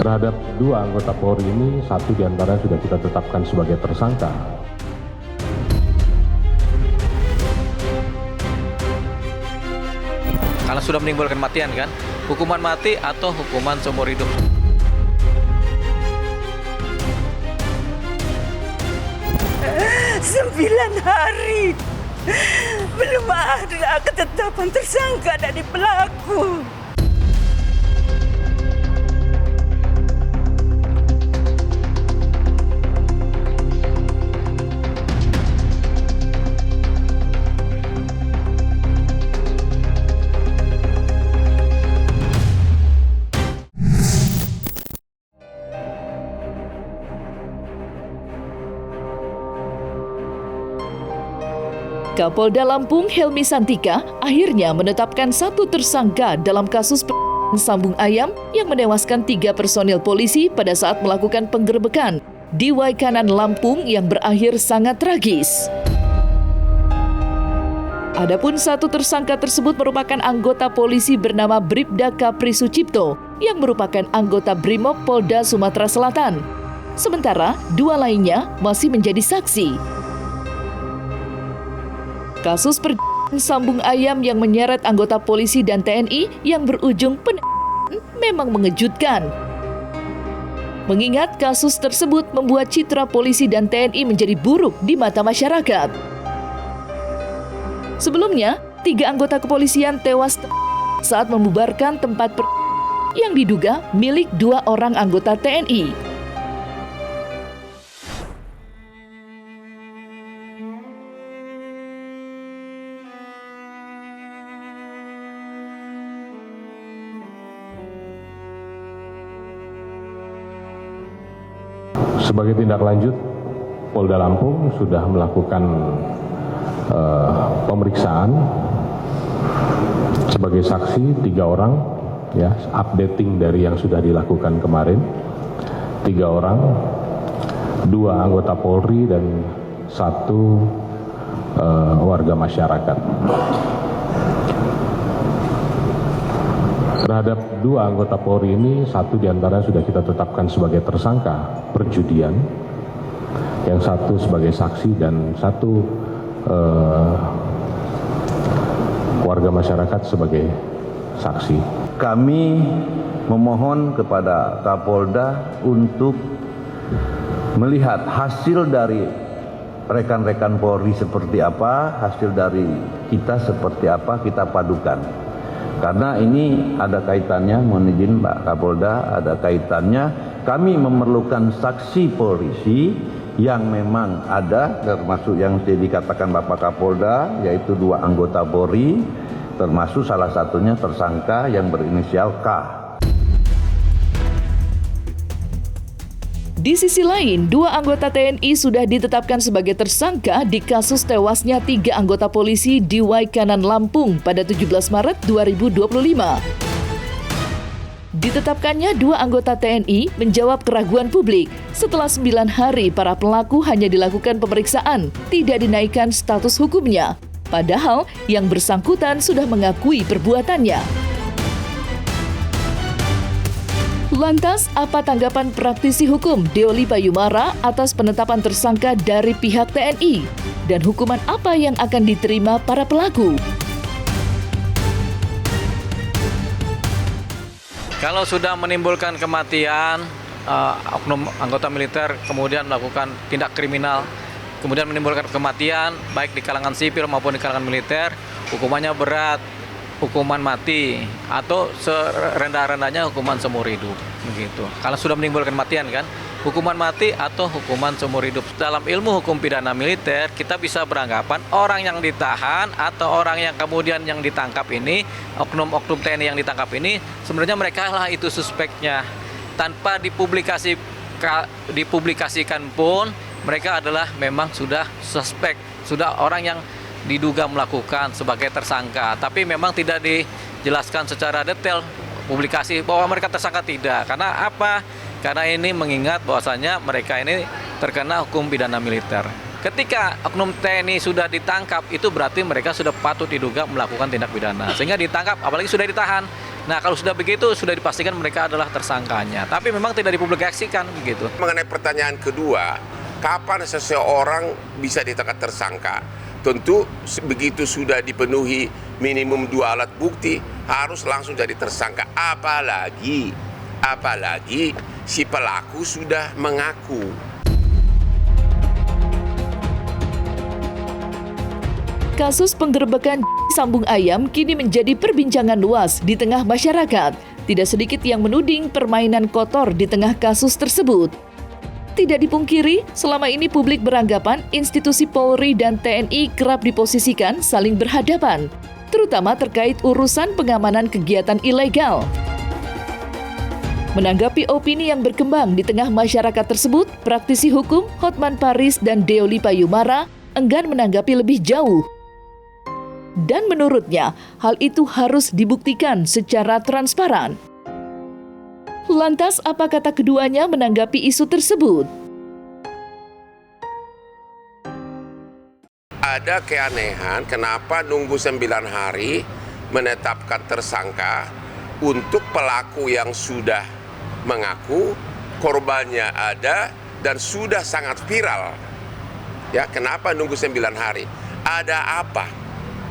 Terhadap dua anggota Polri ini, satu diantara sudah kita tetapkan sebagai tersangka. Karena sudah menimbulkan kematian kan, hukuman mati atau hukuman seumur hidup. Sembilan hari belum ada ketetapan tersangka dari pelaku. Kapolda Lampung Helmi Santika akhirnya menetapkan satu tersangka dalam kasus sambung ayam yang menewaskan 3 personil polisi pada saat melakukan penggerebekan di Waikanan Lampung yang berakhir sangat tragis. Adapun satu tersangka tersebut merupakan anggota polisi bernama Bribda Kapri Sucipto yang merupakan anggota Brimob Polda Sumatera Selatan. Sementara 2 lainnya masih menjadi saksi. Kasus sambung ayam yang menyeret anggota polisi dan TNI yang berujung memang mengejutkan. Mengingat kasus tersebut membuat citra polisi dan TNI menjadi buruk di mata masyarakat. Sebelumnya, 3 anggota kepolisian tewas saat membubarkan tempat yang diduga milik 2 orang anggota TNI. Sebagai tindak lanjut, Polda Lampung sudah melakukan pemeriksaan sebagai saksi 3 orang, ya, updating dari yang sudah dilakukan kemarin. 3 orang, 2 anggota Polri dan 1 warga masyarakat. Terhadap 2 anggota Polri ini, 1 diantara sudah kita tetapkan sebagai tersangka perjudian, yang 1 sebagai saksi dan 1 warga masyarakat sebagai saksi. Kami memohon kepada Kapolda untuk melihat hasil dari rekan-rekan Polri seperti apa, hasil dari kita seperti apa, kita padukan. Karena ini ada kaitannya, mohon izin Pak Kapolda, ada kaitannya kami memerlukan saksi polisi yang memang ada, termasuk yang dikatakan Bapak Kapolda, yaitu 2 anggota Polri, termasuk salah satunya tersangka yang berinisial K. Di sisi lain, 2 anggota TNI sudah ditetapkan sebagai tersangka di kasus tewasnya 3 anggota polisi di Waikanan Lampung pada 17 Maret 2025. Ditetapkannya 2 anggota TNI menjawab keraguan publik setelah 9 hari para pelaku hanya dilakukan pemeriksaan, tidak dinaikkan status hukumnya. Padahal yang bersangkutan sudah mengakui perbuatannya. Lantas, apa tanggapan praktisi hukum Deoli Payumara atas penetapan tersangka dari pihak TNI? Dan hukuman apa yang akan diterima para pelaku? Kalau sudah menimbulkan kematian, oknum anggota militer kemudian melakukan tindak kriminal, kemudian menimbulkan kematian baik di kalangan sipil maupun di kalangan militer, hukumannya berat, hukuman mati atau serendah-rendahnya hukuman seumur hidup, begitu. Kalau sudah menimbulkan kematian kan, hukuman mati atau hukuman seumur hidup. Dalam ilmu hukum pidana militer, kita bisa beranggapan orang yang ditahan atau orang yang kemudian yang ditangkap ini, oknum-oknum TNI yang ditangkap ini, sebenarnya mereka lah itu suspeknya. Tanpa dipublikasikan pun, mereka adalah memang sudah suspek, sudah orang yang diduga melakukan sebagai tersangka, tapi memang tidak dijelaskan secara detail publikasi bahwa mereka tersangka, tidak. Karena apa? Karena ini mengingat bahwasanya mereka ini terkena hukum pidana militer. Ketika oknum TNI sudah ditangkap, itu berarti mereka sudah patut diduga melakukan tindak pidana. Sehingga ditangkap, apalagi sudah ditahan. Nah, kalau sudah begitu, sudah dipastikan mereka adalah tersangkanya. Tapi memang tidak dipublikasikan begitu. Mengenai pertanyaan kedua, kapan seseorang bisa ditetapkan tersangka? Tentu begitu sudah dipenuhi minimum 2 alat bukti, harus langsung jadi tersangka. Apalagi si pelaku sudah mengaku. Kasus penggerebekan sambung ayam kini menjadi perbincangan luas di tengah masyarakat. Tidak sedikit yang menuding permainan kotor di tengah kasus tersebut. Tidak dipungkiri, selama ini publik beranggapan institusi Polri dan TNI kerap diposisikan saling berhadapan, terutama terkait urusan pengamanan kegiatan ilegal. Menanggapi opini yang berkembang di tengah masyarakat tersebut, praktisi hukum Hotman Paris dan Deoli Payumara enggan menanggapi lebih jauh. Dan menurutnya, hal itu harus dibuktikan secara transparan. Lantas, apa kata keduanya menanggapi isu tersebut? Ada keanehan kenapa nunggu 9 hari menetapkan tersangka untuk pelaku yang sudah mengaku, korbannya ada dan sudah sangat viral. Ya, kenapa nunggu 9 hari? Ada apa?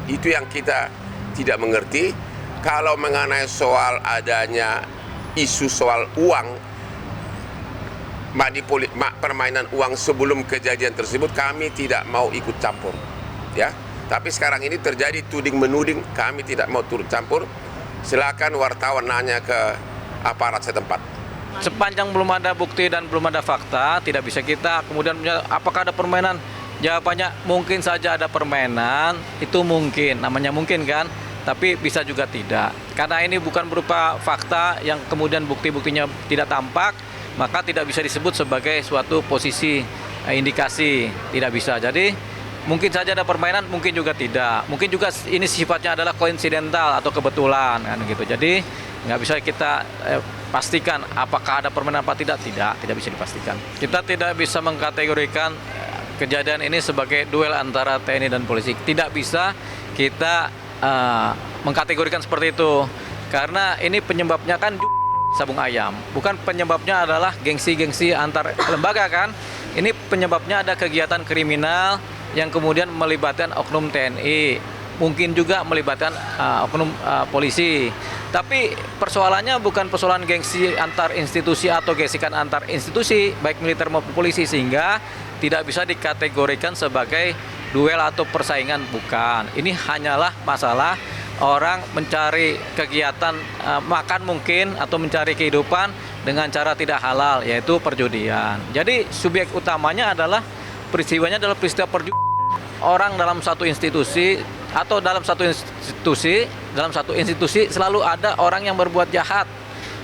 Itu yang kita tidak mengerti. Kalau mengenai soal adanya isu soal uang, permainan uang sebelum kejadian tersebut, kami tidak mau ikut campur. Ya, tapi sekarang ini terjadi tuding menuding, kami tidak mau turut campur. Silakan wartawan nanya ke aparat setempat. Sepanjang belum ada bukti dan belum ada fakta, tidak bisa kita kemudian apakah ada permainan. Jawabannya mungkin saja ada permainan, itu mungkin, namanya mungkin kan, tapi bisa juga tidak. Karena ini bukan berupa fakta yang kemudian bukti-buktinya tidak tampak, maka tidak bisa disebut sebagai suatu posisi indikasi, tidak bisa. Jadi mungkin saja ada permainan, mungkin juga tidak. Mungkin juga ini sifatnya adalah koinsidental atau kebetulan kan gitu. Jadi nggak bisa kita pastikan apakah ada permainan apa tidak bisa dipastikan. Kita tidak bisa mengkategorikan kejadian ini sebagai duel antara TNI dan polisi. Tidak bisa kita mengkategorikan seperti itu. Karena ini penyebabnya kan sabung ayam. Bukan penyebabnya adalah gengsi-gengsi antar lembaga kan. Ini penyebabnya ada kegiatan kriminal yang kemudian melibatkan oknum TNI. Mungkin juga melibatkan oknum polisi. Tapi persoalannya bukan persoalan gengsi antar institusi atau gesekan antar institusi, baik militer maupun polisi, sehingga tidak bisa dikategorikan sebagai duel atau persaingan, bukan. Ini hanyalah masalah orang mencari kegiatan makan mungkin atau mencari kehidupan dengan cara tidak halal, yaitu perjudian. Jadi subjek utamanya adalah peristiwanya adalah peristiwa perjudian. Orang dalam satu institusi atau dalam satu institusi selalu ada orang yang berbuat jahat.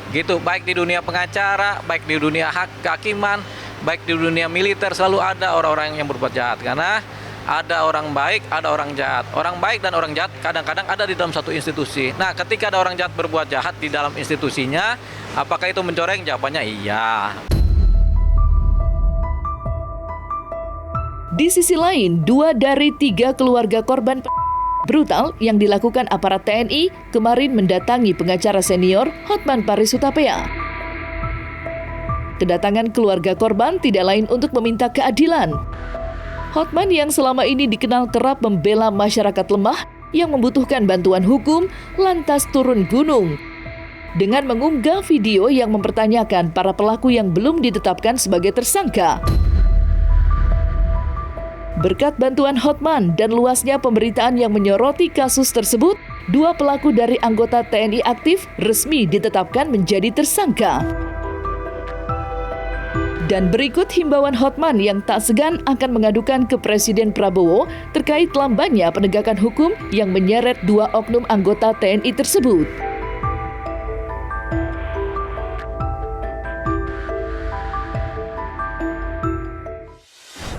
Gitu, baik di dunia pengacara, baik di dunia kehakiman, baik di dunia militer, selalu ada orang-orang yang berbuat jahat. Karena ada orang baik, ada orang jahat. Orang baik dan orang jahat kadang-kadang ada di dalam satu institusi. Nah, ketika ada orang jahat berbuat jahat di dalam institusinya, apakah itu mencoreng? Jawabannya iya. Di sisi lain, 2 dari 3 keluarga korban brutal yang dilakukan aparat TNI kemarin mendatangi pengacara senior Hotman Paris Hutapea. Kedatangan keluarga korban tidak lain untuk meminta keadilan. Hotman yang selama ini dikenal kerap membela masyarakat lemah yang membutuhkan bantuan hukum, lantas turun gunung dengan mengunggah video yang mempertanyakan para pelaku yang belum ditetapkan sebagai tersangka. Berkat bantuan Hotman dan luasnya pemberitaan yang menyoroti kasus tersebut, 2 pelaku dari anggota TNI aktif resmi ditetapkan menjadi tersangka. Dan berikut himbauan Hotman yang tak segan akan mengadukan ke Presiden Prabowo terkait lambannya penegakan hukum yang menyeret 2 oknum anggota TNI tersebut.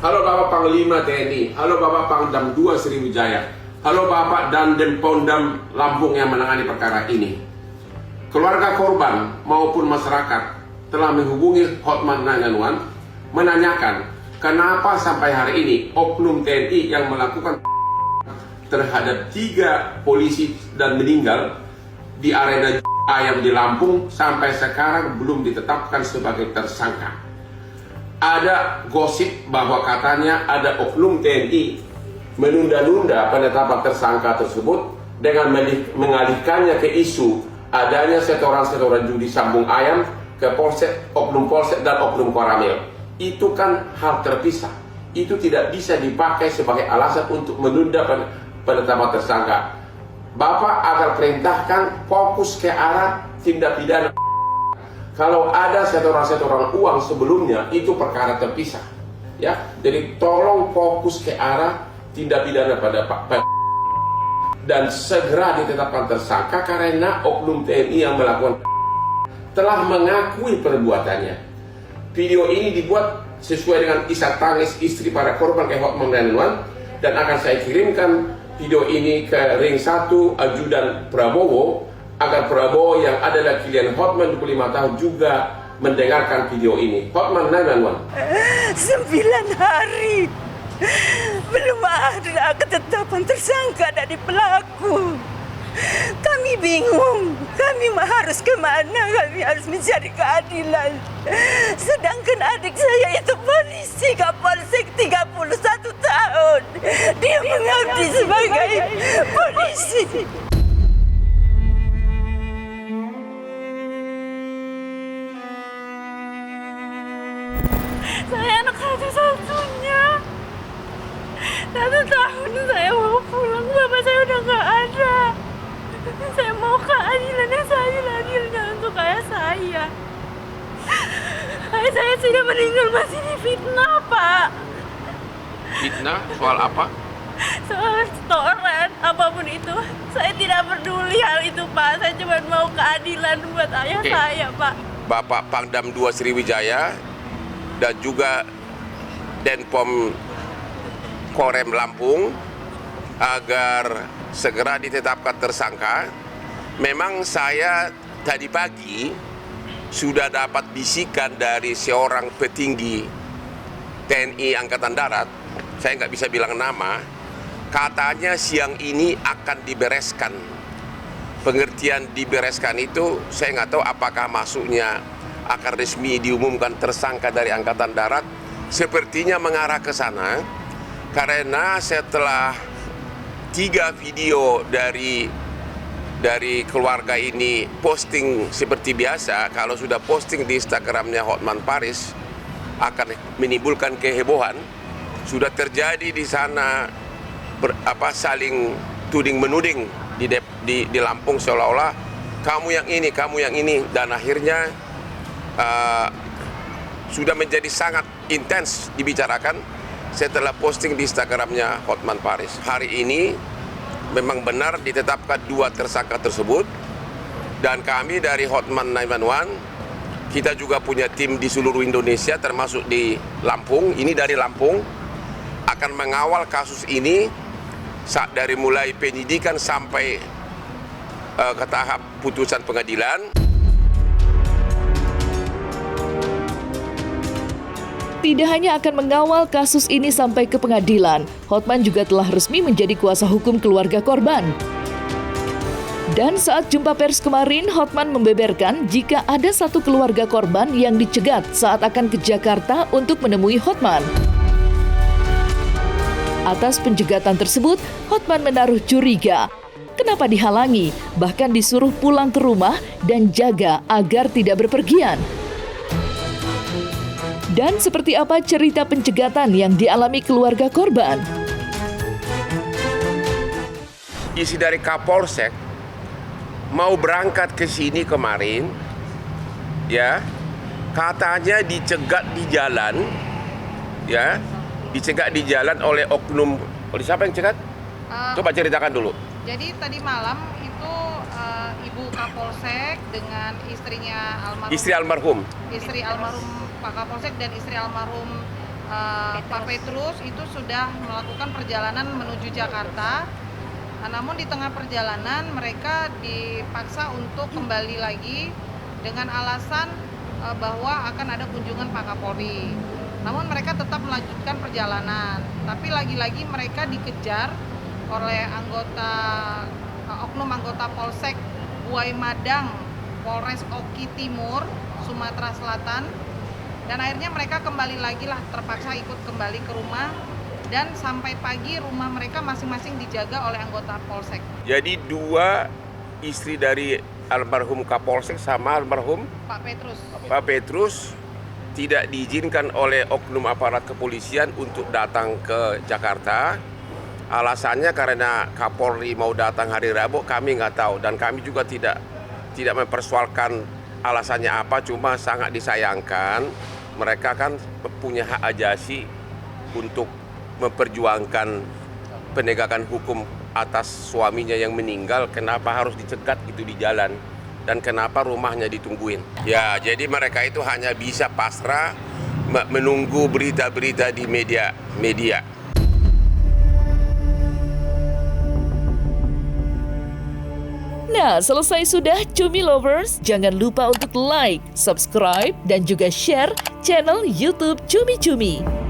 Halo Bapak Panglima TNI, halo Bapak Pangdam 2 Sriwijaya, halo Bapak Dandim Pondam Lampung yang menangani perkara ini. Keluarga korban maupun masyarakat telah menghubungi Hotman 911 menanyakan kenapa sampai hari ini oknum TNI yang melakukan terhadap 3 polisi dan meninggal di arena ayam di Lampung sampai sekarang belum ditetapkan sebagai tersangka. Ada gosip bahwa katanya ada oknum TNI menunda-nunda penetapan tersangka tersebut dengan mengalihkannya ke isu adanya setoran-setoran judi sambung ayam ke polsek, oknum polsek dan oknum koramil. Itu kan hal terpisah. Itu tidak bisa dipakai sebagai alasan untuk menunda penetapan tersangka. Bapak akan perintahkan fokus ke arah tindak pidana. Kalau ada setoran-setoran uang sebelumnya, itu perkara terpisah. Ya, jadi tolong fokus ke arah tindak pidana pada Pak dan segera ditetapkan tersangka karena oknum TNI yang melakukan telah mengakui perbuatannya. Video ini dibuat sesuai dengan isak tangis istri para korban ke Hotman 911 dan akan saya kirimkan video ini ke Ring 1 Ajudan Prabowo agar Prabowo yang adalah klien Hotman 25 tahun juga mendengarkan video ini. Hotman 911. 9 hari belum ada ketetapan tersangka dari pelaku. Kami bingung, kami harus kemana, kami harus mencari keadilan. Sedangkan adik saya itu polisi, Kapolsek 31 tahun. Dia mengabdi sebagai polisi. Saya anak satu-satunya. 1 tahun saya mau pulang, bapak saya udah gak ada. Saya mau keadilan yang seadil-adilnya untuk ayah saya. Ayah saya sudah meninggal masih difitnah, Pak. Fitnah soal apa? Soal setoran, apapun itu. Saya tidak peduli hal itu, Pak. Saya cuma mau keadilan buat ayah saya, Pak. Bapak Pangdam 2 Sriwijaya dan juga Denpom Korem Lampung agar segera ditetapkan tersangka. Memang saya tadi pagi sudah dapat bisikan dari seorang petinggi TNI Angkatan Darat, saya nggak bisa bilang nama, katanya siang ini akan dibereskan. Pengertian dibereskan itu saya nggak tahu apakah maksudnya akan resmi diumumkan tersangka dari Angkatan Darat. Sepertinya mengarah ke sana karena setelah 3 video dari keluarga ini posting seperti biasa, kalau sudah posting di Instagramnya Hotman Paris akan menimbulkan kehebohan. Sudah terjadi di sana saling tuding menuding di Lampung seolah-olah kamu yang ini dan akhirnya sudah menjadi sangat intens dibicarakan setelah posting di Instagramnya Hotman Paris. Hari ini memang benar ditetapkan 2 tersangka tersebut dan kami dari Hotman 911 kita juga punya tim di seluruh Indonesia termasuk di Lampung. Ini dari Lampung akan mengawal kasus ini dari mulai penyidikan sampai ke tahap putusan pengadilan. Tidak hanya akan mengawal kasus ini sampai ke pengadilan, Hotman juga telah resmi menjadi kuasa hukum keluarga korban. Dan saat jumpa pers kemarin, Hotman membeberkan jika ada satu keluarga korban yang dicegat saat akan ke Jakarta untuk menemui Hotman. Atas penjegatan tersebut, Hotman menaruh curiga. Kenapa dihalangi, bahkan disuruh pulang ke rumah dan jaga agar tidak berpergian. Dan seperti apa cerita pencegatan yang dialami keluarga korban? Isi dari Kapolsek mau berangkat ke sini kemarin, ya, katanya dicegat di jalan, ya, dicegat di jalan oleh oknum. Oleh siapa yang cegat? Coba ceritakan dulu. Jadi tadi malam itu Ibu Kapolsek dengan istrinya almarhum. Istri almarhum Pak Kapolsek dan istri almarhum Pak Petrus itu sudah melakukan perjalanan menuju Jakarta. Namun di tengah perjalanan mereka dipaksa untuk kembali lagi dengan alasan bahwa akan ada kunjungan Pak Kapolri. Namun mereka tetap melanjutkan perjalanan. Tapi lagi-lagi mereka dikejar oleh oknum anggota Polsek Buai Madang Polres Oki Timur, Sumatera Selatan. Dan akhirnya mereka kembali lagi lah, terpaksa ikut kembali ke rumah. Dan sampai pagi rumah mereka masing-masing dijaga oleh anggota Polsek. Jadi 2 istri dari almarhum Kapolsek sama almarhum Pak Petrus tidak diizinkan oleh oknum aparat kepolisian untuk datang ke Jakarta. Alasannya karena Kapolri mau datang hari Rabu, kami nggak tahu. Dan kami juga tidak mempersoalkan alasannya apa, cuma sangat disayangkan. Mereka kan punya hak ajasi untuk memperjuangkan penegakan hukum atas suaminya yang meninggal. Kenapa harus dicegat gitu di jalan? Dan kenapa rumahnya ditungguin? Ya, jadi mereka itu hanya bisa pasrah menunggu berita-berita di media. Nah, selesai sudah Cumi Lovers. Jangan lupa untuk like, subscribe, dan juga share channel YouTube Cumi Cumi.